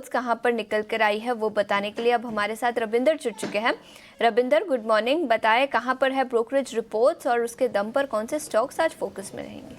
Reports कहां पर निकल कर आई है वो बताने के लिए अब हमारे साथ रविंदर जुड़ चुके हैं। Ravinder, good morning. बताएं कहां पर है ब्रोकरेज रिपोर्ट्स और उसके दम पर कौन से स्टॉक्स आज फोकस में रहेंगे?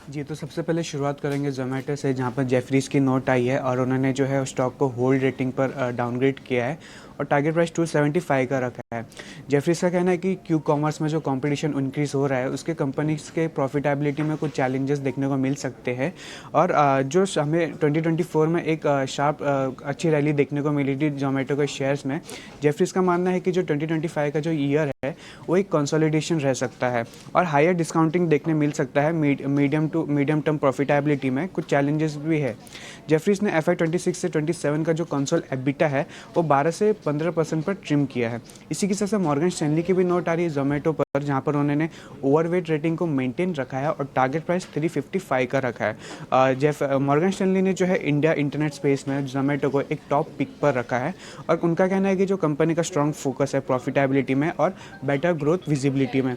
जी, तो सबसे पहले शुरुआत करेंगे ज़ोमैटो से, जहाँ पर जेफरीज़ की नोट आई है और उन्होंने जो है उस स्टॉक को होल्ड रेटिंग पर डाउनग्रेड किया है और टारगेट प्राइस 275 का रखा है। जेफरीज़ का कहना है कि क्यू कॉमर्स में जो कंपटीशन इंक्रीज़ हो रहा है उसके कंपनीज के प्रॉफिटेबिलिटी में कुछ चैलेंजेस देखने को मिल सकते हैं और जो हमें 2024 में एक शार्प अच्छी रैली देखने को मिली थी ज़ोमैटो के शेयर्स में। जेफरीज़ का मानना है कि जो 2025 का जो ईयर है वो एक कंसोलिडेशन रह सकता है और हायर डिस्काउंटिंग देखने मिल सकता है। मीडियम टर्म प्रॉफिटेबिलिटी में कुछ चैलेंजेस भी है। जेफरीज ने FY 26 से 27 का जो कंसोल एबिटा है वो 12 से 15% पर ट्रिम किया है। इसी के साथ साथ मॉर्गन स्टैनली की भी नोट आ रही है जोमेटो पर, जहां पर उन्होंने ओवरवेट रेटिंग को मेंटेन रखा है और टारगेट प्राइस 355 का रखा है। मॉर्गन स्टैनली ने जो है इंडिया इंटरनेट स्पेस में जोमेटो को एक टॉप पिक पर रखा है और उनका कहना है कि जो कंपनी का स्ट्रॉन्ग फोकस है प्रॉफिटेबिलिटी में और बेटर ग्रोथ विजिबिलिटी में।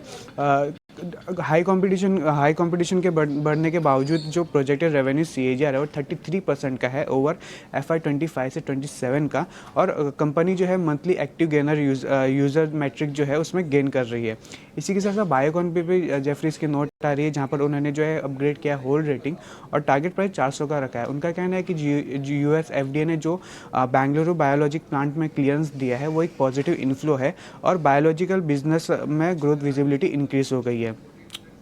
हाई कंपटीशन के बढ़ने के बावजूद जो प्रोजेक्टेड रेवेन्यू CAGR है वो 33% का है ओवर FY 25 से 27 का और कंपनी जो है monthly active gainer user metric जो है उसमें गेन कर रही है। इसी के साथ साथ बायोकॉन पे भी जेफरीज की नोट आ रही है, जहाँ पर उन्होंने जो है अपग्रेड किया होल्ड रेटिंग और टारगेट प्राइस 400 का रखा है। उनका कहना है कि US FDA ने जो बेंगलुरु बायोलॉजिक प्लांट में क्लियरेंस दिया है वो एक पॉजिटिव इन्फ्लो है और बायोलॉजिकल बिजनेस में ग्रोथ विजिबिलिटी इंक्रीज हो गई है।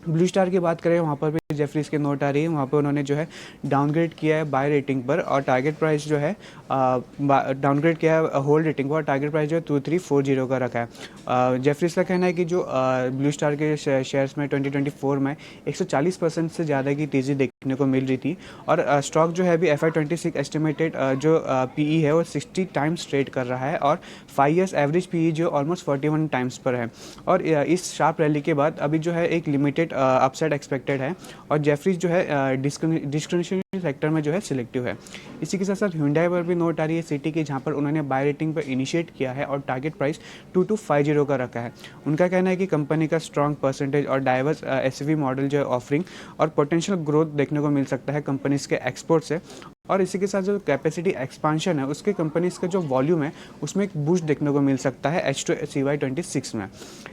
ब्लू स्टार की बात करें, वहाँ पर भी जेफरीज की नोट आ रही है। वहाँ पर उन्होंने जो है डाउनग्रेड किया है बाय रेटिंग पर और टारगेट प्राइस जो है डाउनग्रेड किया है होल्ड रेटिंग पर और टारगेट प्राइस जो है 2340 का रखा है। जेफरीज का कहना है कि जो ब्लू स्टार के शेयर्स में 2024 में 140% से ज़्यादा की तेज़ी देखने को मिल रही थी और स्टॉक जो है अभी FY 26 एस्टिमेटेड जो PE है वो 60 टाइम्स ट्रेड कर रहा है और 5 ईयर्स एवरेज PE जो ऑलमोस्ट 41 टाइम्स पर है और इस शार्प रैली के बाद अभी जो है एक लिमिटेड अपसाइड एक्सपेक्टेड है और जेफरीज जो है डिस्क्रिशनरी सेक्टर में जो है सिलेक्टिव है। इसी के साथ साथ Hyundai पर भी नोट आ रही है सिटी की, जहां पर उन्होंने बाय रेटिंग पर इनिशिएट किया है और टारगेट प्राइस 2250 का रखा है। उनका कहना है कि कंपनी का स्ट्रॉन्ग परसेंटेज और डाइवर्स SUV मॉडल जो है ऑफरिंग और पोटेंशियल ग्रोथ देखने को मिल सकता है कंपनीज के एक्सपोर्ट से और इसी के साथ जो कैपेसिटी एक्सपांशन है उसके कंपनीज का जो वॉल्यूम है उसमें एक बूस्ट देखने को मिल सकता है H2 CY 26 में।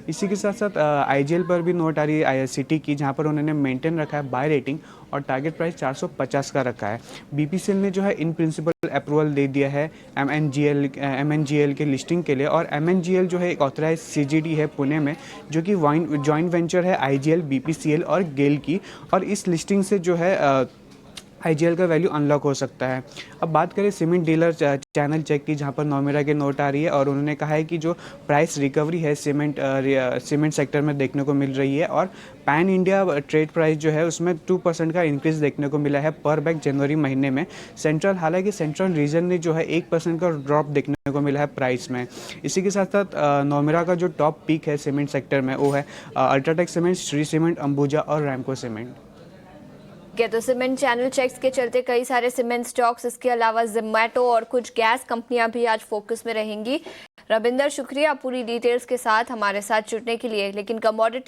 इसी के साथ साथ IGL पर भी नोट आ रही है ICT की, जहां पर उन्होंने मेंटेन रखा है बाय रेटिंग और टारगेट प्राइस 450 का रखा है। BPCL ने जो है इन प्रिंसिपल अप्रूवल दे दिया है MNGL के लिस्टिंग के लिए और MNGL जो है एक ऑथराइज CGD है पुणे में, जो कि जॉइंट वेंचर है IGL, BPCL और गेल की और इस लिस्टिंग से जो है IGL का वैल्यू अनलॉक हो सकता है। अब बात करें सीमेंट डीलर चैनल चेक की, जहां पर नोमेरा की नोट आ रही है और उन्होंने कहा है कि जो प्राइस रिकवरी है सीमेंट सेक्टर में देखने को मिल रही है और पैन इंडिया ट्रेड प्राइस जो है उसमें 2% का इंक्रीज देखने को मिला है पर बैग जनवरी महीने में। हालांकि सेंट्रल रीजन ने जो है 1% का ड्रॉप देखने को मिला है प्राइस में। इसी के साथ साथ नोमेरा का जो टॉप पिक है सीमेंट सेक्टर में वो है UltraTech cement, Shri cement, Ambuja और रैमको सीमेंट। तो सीमेंट चैनल चेक्स के चलते कई सारे सीमेंट स्टॉक्स, इसके अलावा जोमैटो और कुछ गैस कंपनियां भी आज फोकस में रहेंगी। रविंदर, शुक्रिया पूरी डिटेल्स के साथ हमारे साथ जुड़ने के लिए। लेकिन कमोडिटी